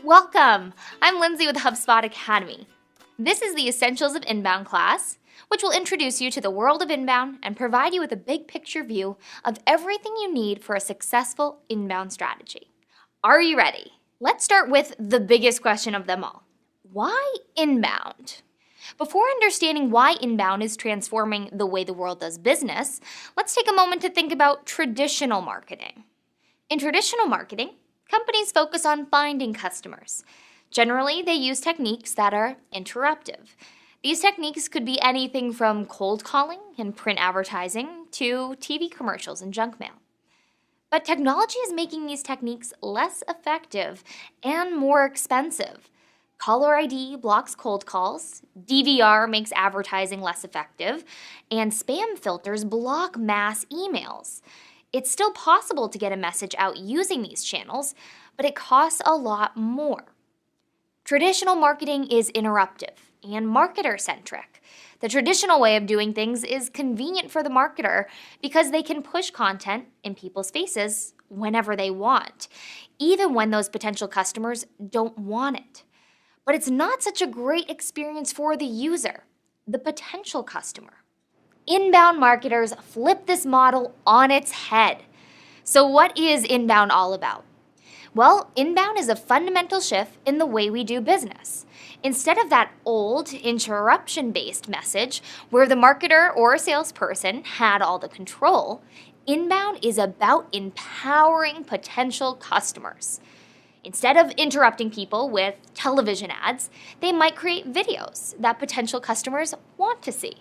Welcome! I'm Lindsay with HubSpot Academy. This is the Essentials of Inbound class, which will introduce you to the world of inbound and provide you with a big picture view of everything you need for a successful inbound strategy. Are you ready? Let's start with the biggest question of them all. Why inbound? Before understanding why inbound is transforming the way the world does business, let's take a moment to think about traditional marketing. In traditional marketing, companies focus on finding customers. Generally, they use techniques that are interruptive. These techniques could be anything from cold calling and print advertising to TV commercials and junk mail. But technology is making these techniques less effective and more expensive. Caller ID blocks cold calls, DVR makes advertising less effective, and spam filters block mass emails. It's still possible to get a message out using these channels, but it costs a lot more. Traditional marketing is interruptive and marketer-centric. The traditional way of doing things is convenient for the marketer because they can push content in people's faces whenever they want, even when those potential customers don't want it. But it's not such a great experience for the user, the potential customer. Inbound marketers flip this model on its head. So what is inbound all about? Well, inbound is a fundamental shift in the way we do business. Instead of that old interruption-based message where the marketer or salesperson had all the control, inbound is about empowering potential customers. Instead of interrupting people with television ads, they might create videos that potential customers want to see.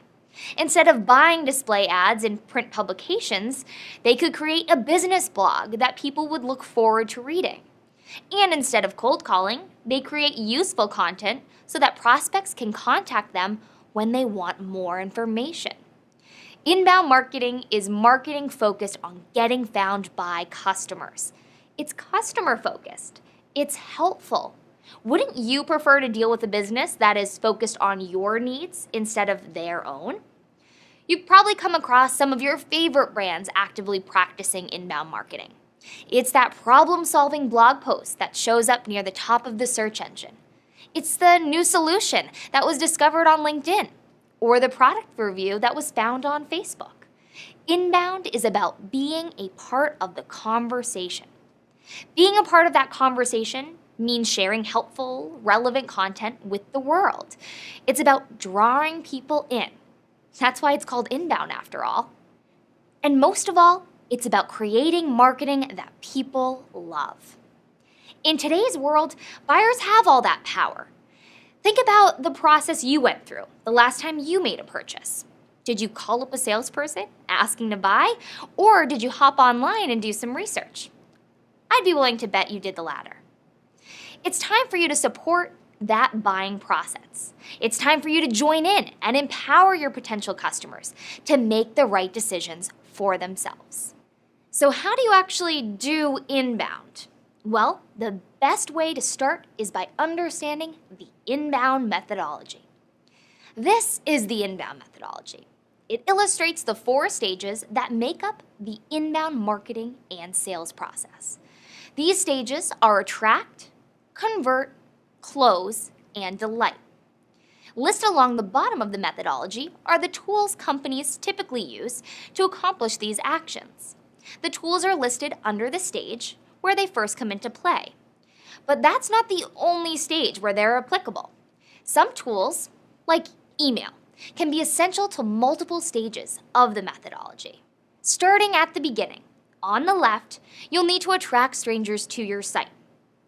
Instead of buying display ads in print publications, they could create a business blog that people would look forward to reading. And instead of cold calling, they create useful content so that prospects can contact them when they want more information. Inbound marketing is marketing focused on getting found by customers. It's customer focused. It's helpful. Wouldn't you prefer to deal with a business that is focused on your needs instead of their own? You've probably come across some of your favorite brands actively practicing inbound marketing. It's that problem-solving blog post that shows up near the top of the search engine. It's the new solution that was discovered on LinkedIn, or the product review that was found on Facebook. Inbound is about being a part of the conversation. Being a part of that conversation means sharing helpful, relevant content with the world. It's about drawing people in. That's why it's called inbound after all. And most of all, it's about creating marketing that people love. In today's world, buyers have all that power. Think about the process you went through the last time you made a purchase. Did you call up a salesperson asking to buy, or did you hop online and do some research? I'd be willing to bet you did the latter. It's time for you to support that buying process. It's time for you to join in and empower your potential customers to make the right decisions for themselves. So how do you actually do inbound? Well, the best way to start is by understanding the inbound methodology. This is the inbound methodology. It illustrates the 4 stages that make up the inbound marketing and sales process. These stages are attract, convert, close, and delight. Listed along the bottom of the methodology are the tools companies typically use to accomplish these actions. The tools are listed under the stage where they first come into play. But that's not the only stage where they're applicable. Some tools, like email, can be essential to multiple stages of the methodology. Starting at the beginning, on the left, you'll need to attract strangers to your site,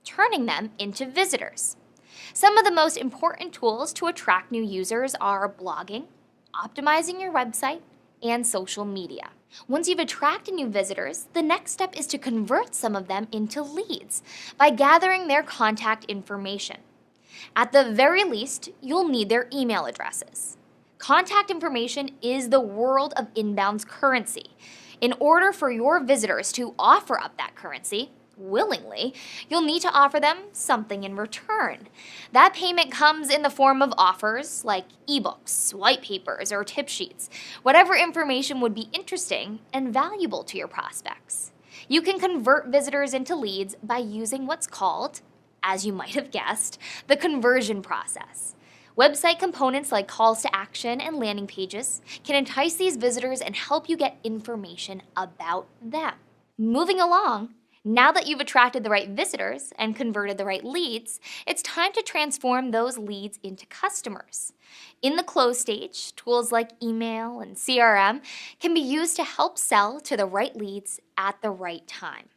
turning them into visitors. Some of the most important tools to attract new users are blogging, optimizing your website, and social media. Once you've attracted new visitors, the next step is to convert some of them into leads by gathering their contact information. At the very least, you'll need their email addresses. Contact information is the world of inbound's currency. In order for your visitors to offer up that currency willingly, you'll need to offer them something in return. That payment comes in the form of offers like ebooks, white papers, or tip sheets, whatever information would be interesting and valuable to your prospects. You can convert visitors into leads by using what's called as you might have guessed, the conversion process. Website components like calls to action and landing pages can entice these visitors and help you get information about them. Moving along, now that you've attracted the right visitors and converted the right leads, it's time to transform those leads into customers. In the close stage, tools like email and CRM can be used to help sell to the right leads at the right time.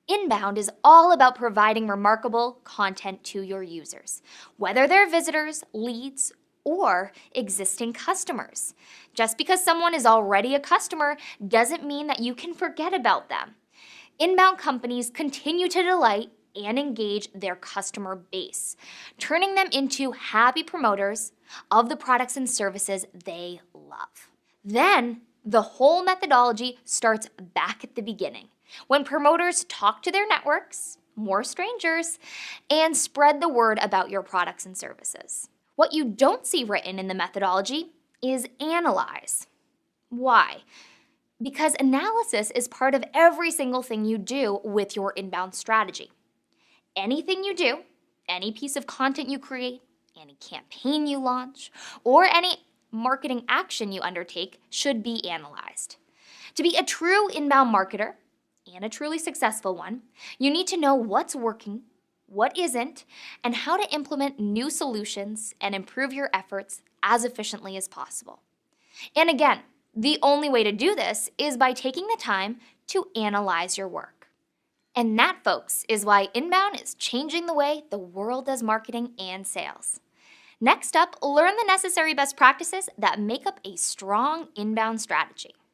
Inbound is all about providing remarkable content to your users, whether they're visitors, leads, or existing customers. Just because someone is already a customer doesn't mean that you can forget about them. Inbound companies continue to delight and engage their customer base, turning them into happy promoters of the products and services they love. Then, the whole methodology starts back at the beginning, when promoters talk to their networks, more strangers, and spread the word about your products and services. What you don't see written in the methodology is analyze. Why? Because analysis is part of every single thing you do with your inbound strategy. Anything you do, any piece of content you create, any campaign you launch, or any marketing action you undertake should be analyzed. To be a true inbound marketer, and a truly successful one, you need to know what's working, what isn't, and how to implement new solutions and improve your efforts as efficiently as possible. And again, the only way to do this is by taking the time to analyze your work. And that, folks, is why inbound is changing the way the world does marketing and sales. Next up, learn the necessary best practices that make up a strong inbound strategy.